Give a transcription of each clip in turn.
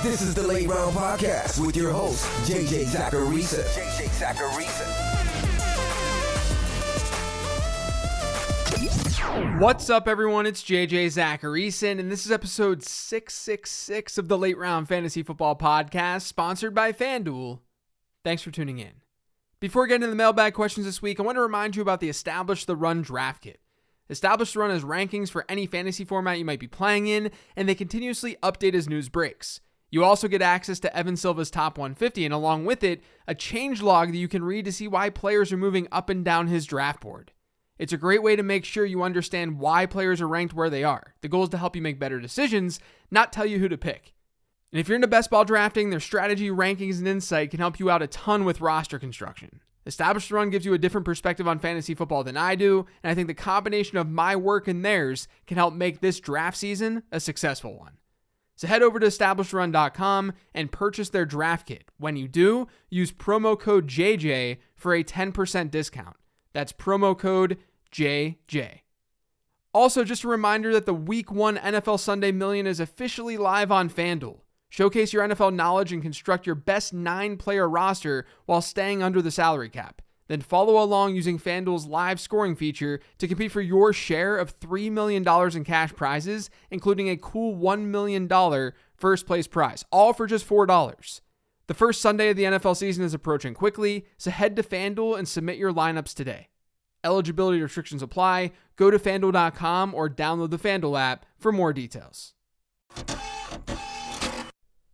This is the Late Round Podcast with your host, JJ Zacharisa. What's up, everyone? It's JJ Zacharisa, and this is episode 666 of the Late Round Fantasy Football Podcast, sponsored by FanDuel. Thanks for tuning in. Before getting to the mailbag questions this week, I want to remind you about the Establish the Run draft kit. Establish the Run has rankings for any fantasy format you might be playing in, and they continuously update as news breaks. You also get access to Evan Silva's top 150, and along with it, a change log that you can read to see why players are moving up and down his draft board. It's a great way to make sure you understand why players are ranked where they are. The goal is to help you make better decisions, not tell you who to pick. And if you're into best ball drafting, their strategy, rankings, and insight can help you out a ton with roster construction. Establish the Run gives you a different perspective on fantasy football than I do, and I think the combination of my work and theirs can help make this draft season a successful one. So head over to EstablishTheRun.com and purchase their draft kit. When you do, use promo code JJ for a 10% discount. That's promo code JJ. Also, just a reminder that the Week 1 NFL Sunday Million is officially live on FanDuel. Showcase your NFL knowledge and construct your best 9-player roster while staying under the salary cap. Then follow along using FanDuel's live scoring feature to compete for your share of $3 million in cash prizes, including a cool $1 million first place prize, all for just $4. The first Sunday of the NFL season is approaching quickly, so head to FanDuel and submit your lineups today. Eligibility restrictions apply. Go to FanDuel.com or download the FanDuel app for more details.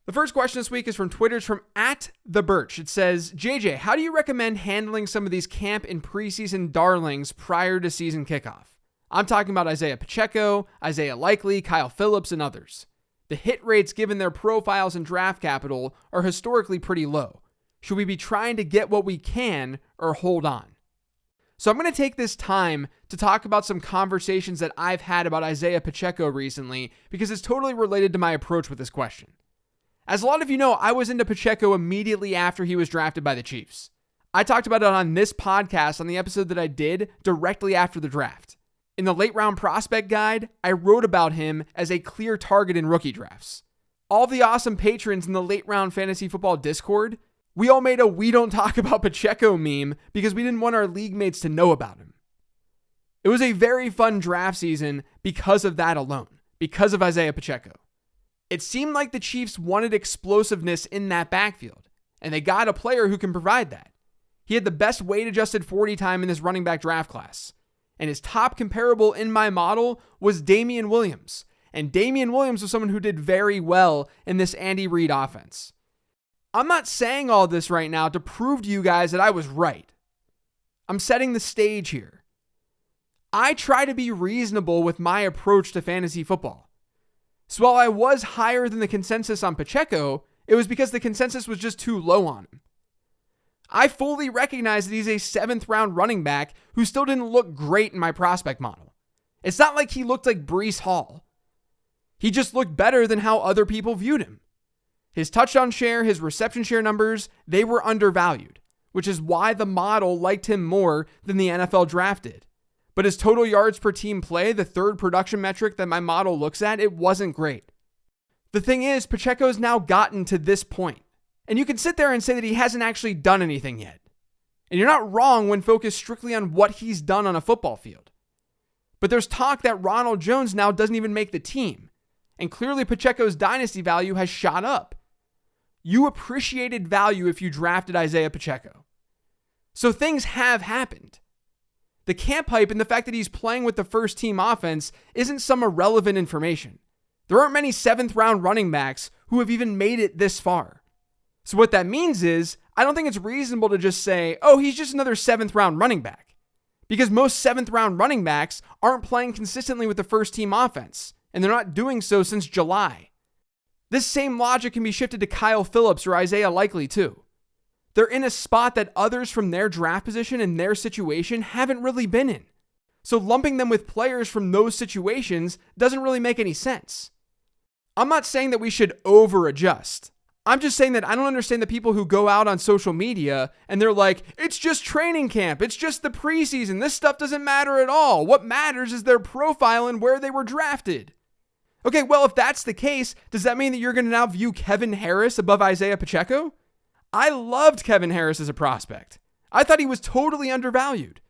The first question this week is from Twitter. It's from @TheBirch. It says, JJ, how do you recommend handling some of these camp and preseason darlings prior to season kickoff? I'm talking about Isiah Pacheco, Isaiah Likely, Kyle Phillips, and others. The hit rates given their profiles and draft capital are historically pretty low. Should we be trying to get what we can or hold on? So I'm going to take this time to talk about some conversations that I've had about Isiah Pacheco recently because it's totally related to my approach with this question. As a lot of you know, I was into Pacheco immediately after he was drafted by the Chiefs. I talked about it on this podcast on the episode that I did directly after the draft. In the late round prospect guide, I wrote about him as a clear target in rookie drafts. All the awesome patrons in the late round fantasy football Discord, we all made a "we don't talk about Pacheco" meme because we didn't want our league mates to know about him. It was a very fun draft season because of that alone, because of Isiah Pacheco. It seemed like the Chiefs wanted explosiveness in that backfield, and they got a player who can provide that. He had the best weight-adjusted 40 time in this running back draft class, and his top comparable in my model was Damian Williams, and Damian Williams was someone who did very well in this Andy Reid offense. I'm not saying all this right now to prove to you guys that I was right. I'm setting the stage here. I try to be reasonable with my approach to fantasy football. So while I was higher than the consensus on Pacheco, it was because the consensus was just too low on him. I fully recognize that he's a 7th round running back who still didn't look great in my prospect model. It's not like he looked like Breece Hall. He just looked better than how other people viewed him. His touchdown share, his reception share numbers, they were undervalued, which is why the model liked him more than the NFL draft did. But his total yards per team play, the third production metric that my model looks at, it wasn't great. The thing is, Pacheco's now gotten to this point. And you can sit there and say that he hasn't actually done anything yet. And you're not wrong when focused strictly on what he's done on a football field. But there's talk that Ronald Jones now doesn't even make the team. And clearly Pacheco's dynasty value has shot up. You appreciated value if you drafted Isiah Pacheco. So things have happened. The camp hype and the fact that he's playing with the first team offense isn't some irrelevant information. There aren't many 7th round running backs who have even made it this far. So what that means is, I don't think it's reasonable to just say, oh, he's just another 7th round running back. Because most 7th round running backs aren't playing consistently with the first team offense, and they're not doing so since July. This same logic can be shifted to Kyle Phillips or Isaiah Likely too. They're in a spot that others from their draft position and their situation haven't really been in. So lumping them with players from those situations doesn't really make any sense. I'm not saying that we should over-adjust. I'm just saying that I don't understand the people who go out on social media and they're like, it's just training camp. It's just the preseason. This stuff doesn't matter at all. What matters is their profile and where they were drafted. Okay, well, if that's the case, does that mean that you're going to now view Kevin Harris above Isiah Pacheco? I loved Kevin Harris as a prospect. I thought he was totally undervalued.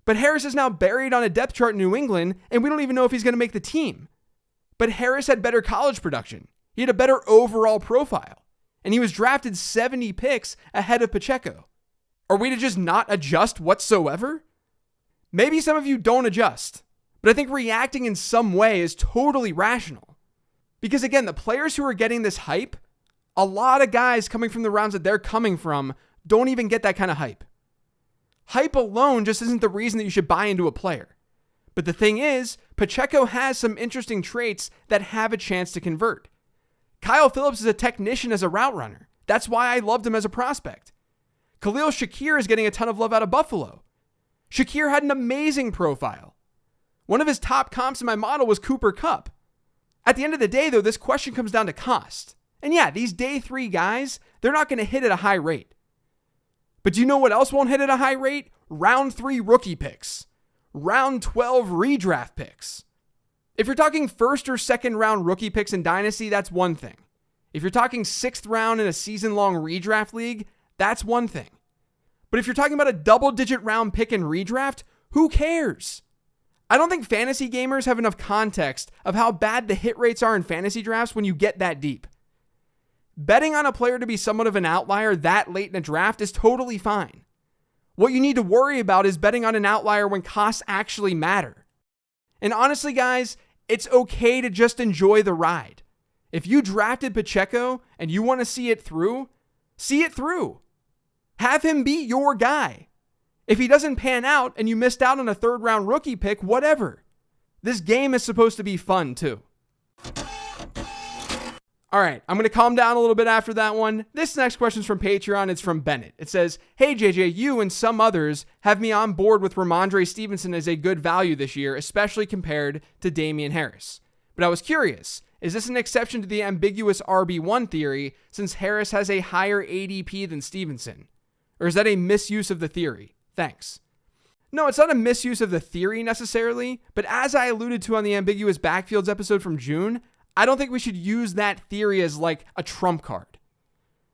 But Harris is now buried on a depth chart in New England, and we don't even know if he's going to make the team. But Harris had better college production. He had a better overall profile. And he was drafted 70 picks ahead of Pacheco. Are we to just not adjust whatsoever? Maybe some of you don't adjust, but I think reacting in some way is totally rational. Because again, the players who are getting this hype, a lot of guys coming from the rounds that they're coming from don't even get that kind of hype. Hype alone just isn't the reason that you should buy into a player. But the thing is, Pacheco has some interesting traits that have a chance to convert. Kyle Phillips is a technician as a route runner. That's why I loved him as a prospect. Khalil Shakir is getting a ton of love out of Buffalo. Shakir had an amazing profile. One of his top comps in my model was Cooper Kupp. At the end of the day, though, this question comes down to cost. And yeah, these day 3 guys, they're not going to hit at a high rate. But do you know what else won't hit at a high rate? Round 3 rookie picks. Round 12 redraft picks. If you're talking first or second round rookie picks in Dynasty, that's one thing. If you're talking 6th round in a season-long redraft league, that's one thing. But if you're talking about a double-digit round pick in redraft, who cares? I don't think fantasy gamers have enough context of how bad the hit rates are in fantasy drafts when you get that deep. Betting on a player to be somewhat of an outlier that late in a draft is totally fine. What you need to worry about is betting on an outlier when costs actually matter. And honestly, guys, it's okay to just enjoy the ride. If you drafted Pacheco and you want to see it through, see it through. Have him be your guy. If he doesn't pan out and you missed out on a 3rd round rookie pick, whatever. This game is supposed to be fun too. All right, I'm going to calm down a little bit after that one. This next question is from Patreon. It's from Bennett. It says, "Hey JJ, you and some others have me on board with Ramondre Stevenson as a good value this year, especially compared to Damian Harris. But I was curious, is this an exception to the ambiguous RB1 theory since Harris has a higher ADP than Stevenson? Or is that a misuse of the theory? Thanks." No, it's not a misuse of the theory necessarily, but as I alluded to on the ambiguous backfields episode from June, I don't think we should use that theory as like a trump card.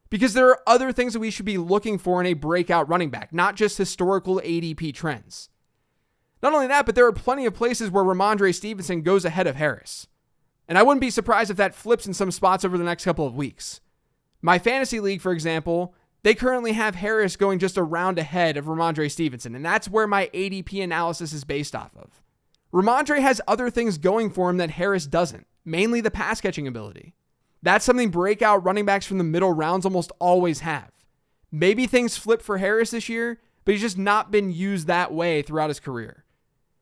Because there are other things that we should be looking for in a breakout running back, not just historical ADP trends. Not only that, but there are plenty of places where Ramondre Stevenson goes ahead of Harris. And I wouldn't be surprised if that flips in some spots over the next couple of weeks. My fantasy league, for example, they currently have Harris going just a round ahead of Ramondre Stevenson, and that's where my ADP analysis is based off of. Ramondre has other things going for him that Harris doesn't, mainly the pass catching ability. That's something breakout running backs from the middle rounds almost always have. Maybe things flip for Harris this year, but he's just not been used that way throughout his career.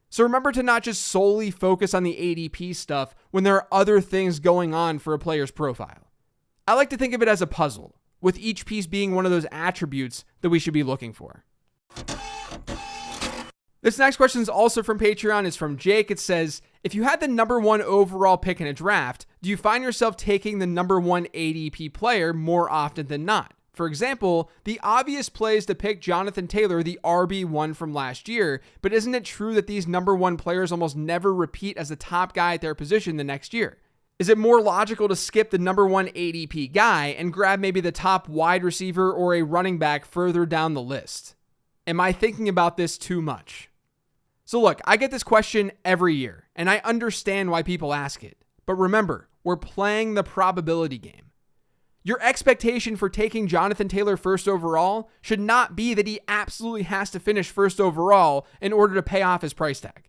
So remember to not just solely focus on the ADP stuff when there are other things going on for a player's profile. I like to think of it as a puzzle, with each piece being one of those attributes that we should be looking for. This next question is also from Patreon. It's from Jake. It says, "If you had the number 1 overall pick in a draft, do you find yourself taking the number 1 ADP player more often than not? For example, the obvious play is to pick Jonathan Taylor, the RB1 from last year, but isn't it true that these number 1 players almost never repeat as the top guy at their position the next year? Is it more logical to skip the number 1 ADP guy and grab maybe the top wide receiver or a running back further down the list? Am I thinking about this too much?" So look, I get this question every year, and I understand why people ask it. But remember, we're playing the probability game. Your expectation for taking Jonathan Taylor first overall should not be that he absolutely has to finish first overall in order to pay off his price tag.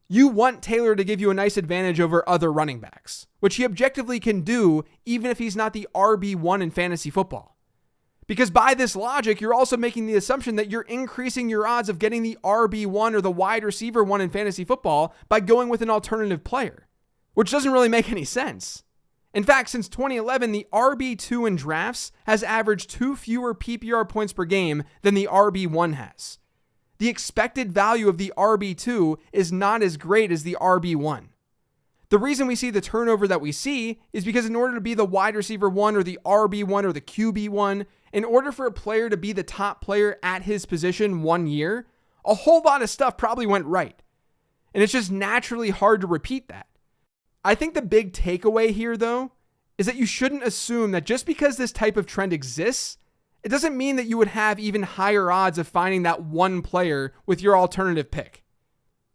You want Taylor to give you a nice advantage over other running backs, which he objectively can do even if he's not the RB1 in fantasy football. Because by this logic, you're also making the assumption that you're increasing your odds of getting the RB1 or the wide receiver 1 in fantasy football by going with an alternative player, which doesn't really make any sense. In fact, since 2011, the RB2 in drafts has averaged 2 fewer PPR points per game than the RB1 has. The expected value of the RB2 is not as great as the RB1. The reason we see the turnover that we see is because in order to be the wide receiver 1 or the RB1 or the QB1, in order for a player to be the top player at his position 1 year, a whole lot of stuff probably went right. And it's just naturally hard to repeat that. I think the big takeaway here, though, is that you shouldn't assume that just because this type of trend exists, it doesn't mean that you would have even higher odds of finding that one player with your alternative pick.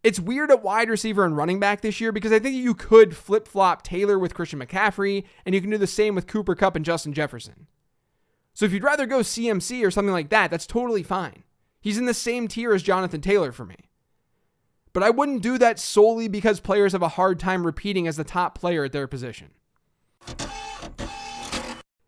It's weird at wide receiver and running back this year because I think you could flip-flop Taylor with Christian McCaffrey, and you can do the same with Cooper Kupp and Justin Jefferson. So if you'd rather go CMC or something like that, that's totally fine. He's in the same tier as Jonathan Taylor for me. But I wouldn't do that solely because players have a hard time repeating as the top player at their position.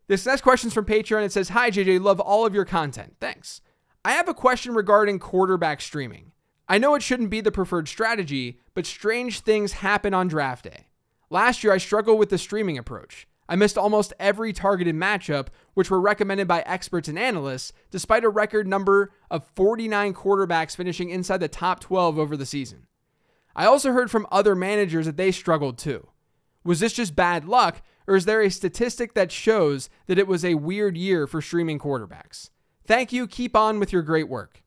This next question is from Patreon. It says, "Hi JJ, love all of your content. Thanks. I have a question regarding quarterback streaming. I know it shouldn't be the preferred strategy, but strange things happen on draft day. Last year, I struggled with the streaming approach. I missed almost every targeted matchup, which were recommended by experts and analysts, despite a record number of 49 quarterbacks finishing inside the top 12 over the season. I also heard from other managers that they struggled too. Was this just bad luck, or is there a statistic that shows that it was a weird year for streaming quarterbacks? Thank you. Keep on with your great work."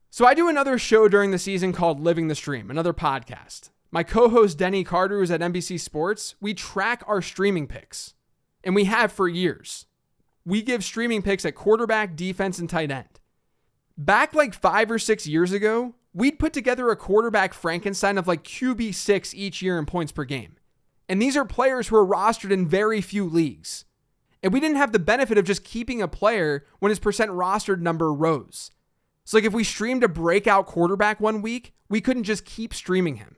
So I do another show during the season called Living the Stream, another podcast. My co-host Denny Carter, who's at NBC Sports, we track our streaming picks. And we have for years. We give streaming picks at quarterback, defense, and tight end. Back like 5 or 6 years ago, we'd put together a quarterback Frankenstein of like QB6 each year in points per game. And these are players who are rostered in very few leagues. And we didn't have the benefit of just keeping a player when his percent rostered number rose. So like if we streamed a breakout quarterback one week, we couldn't just keep streaming him.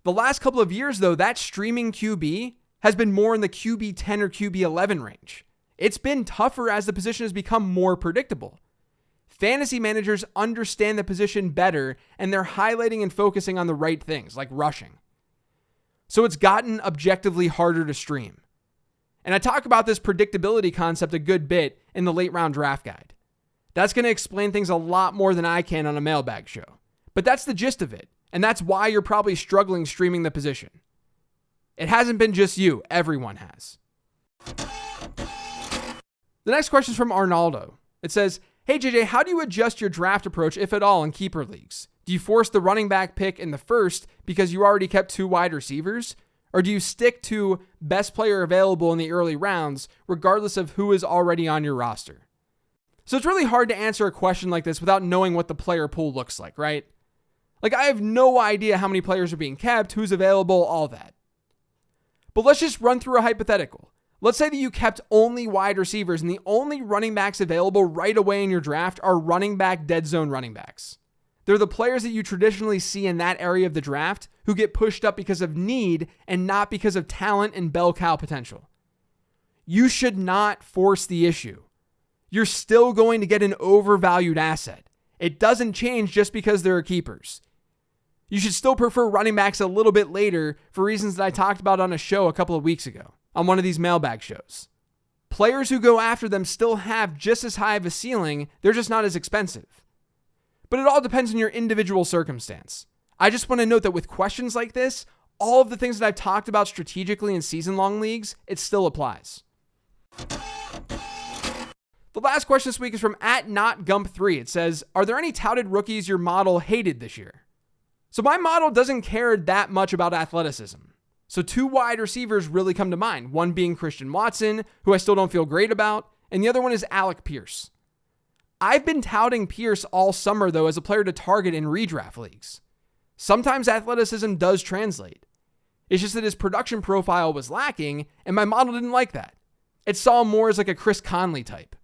The last couple of years though, that streaming QB has been more in the QB 10 or QB 11 range. It's been tougher as the position has become more predictable. Fantasy managers understand the position better, and they're highlighting and focusing on the right things, like rushing. So it's gotten objectively harder to stream. And I talk about this predictability concept a good bit in the late round draft guide. That's going to explain things a lot more than I can on a mailbag show. But that's the gist of it, and that's why you're probably struggling streaming the position. It hasn't been just you. Everyone has. The next question is from Arnaldo. It says, "Hey JJ, how do you adjust your draft approach, if at all, in keeper leagues? Do you force the running back pick in the first because you already kept 2 wide receivers? Or do you stick to best player available in the early rounds, regardless of who is already on your roster?" So it's really hard to answer a question like this without knowing what the player pool looks like, right? Like I have no idea how many players are being kept, who's available, all that. But let's just run through a hypothetical. Let's say that you kept only wide receivers and the only running backs available right away in your draft are running back dead zone running backs. They're the players that you traditionally see in that area of the draft who get pushed up because of need and not because of talent and bell cow potential. You should not force the issue. You're still going to get an overvalued asset. It doesn't change just because there are keepers. You should still prefer running backs a little bit later for reasons that I talked about on a show a couple of weeks ago, on one of these mailbag shows. Players who go after them still have just as high of a ceiling, they're just not as expensive. But it all depends on your individual circumstance. I just want to note that with questions like this, all of the things that I've talked about strategically in season-long leagues, it still applies. The last question this week is from @NotGump3. It says, "Are there any touted rookies your model hated this year?" So my model doesn't care that much about athleticism. So 2 wide receivers really come to mind, one being Christian Watson, who I still don't feel great about, and the other one is Alec Pierce. I've been touting Pierce all summer, though, as a player to target in redraft leagues. Sometimes athleticism does translate. It's just that his production profile was lacking, and my model didn't like that. It saw him more as like a Chris Conley type.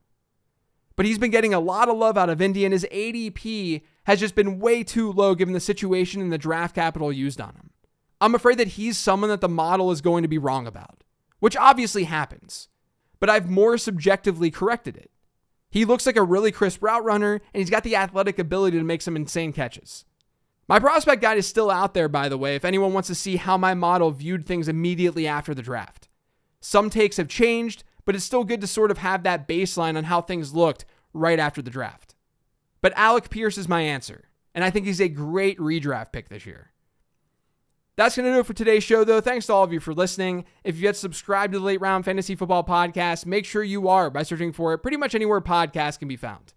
But he's been getting a lot of love out of Indy, and his ADP has just been way too low given the situation and the draft capital used on him. I'm afraid that he's someone that the model is going to be wrong about, which obviously happens, but I've more subjectively corrected it. He looks like a really crisp route runner, and he's got the athletic ability to make some insane catches. My prospect guide is still out there, by the way, if anyone wants to see how my model viewed things immediately after the draft. Some takes have changed, but it's still good to sort of have that baseline on how things looked right after the draft. But Alec Pierce is my answer, and I think he's a great redraft pick this year. That's going to do it for today's show, though. Thanks to all of you for listening. If you yet subscribed to the Late Round Fantasy Football Podcast, make sure you are by searching for it pretty much anywhere podcasts can be found.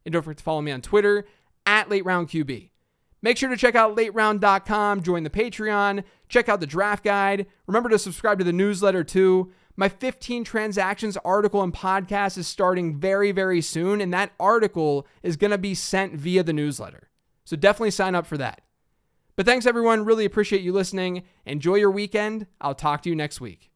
And don't forget to follow me on Twitter @LateRoundQB. Make sure to check out lateround.com, join the Patreon, check out the draft guide. Remember to subscribe to the newsletter too. My 15 transactions article and podcast is starting very, very soon, and that article is going to be sent via the newsletter. So definitely sign up for that. But thanks everyone, really appreciate you listening. Enjoy your weekend. I'll talk to you next week.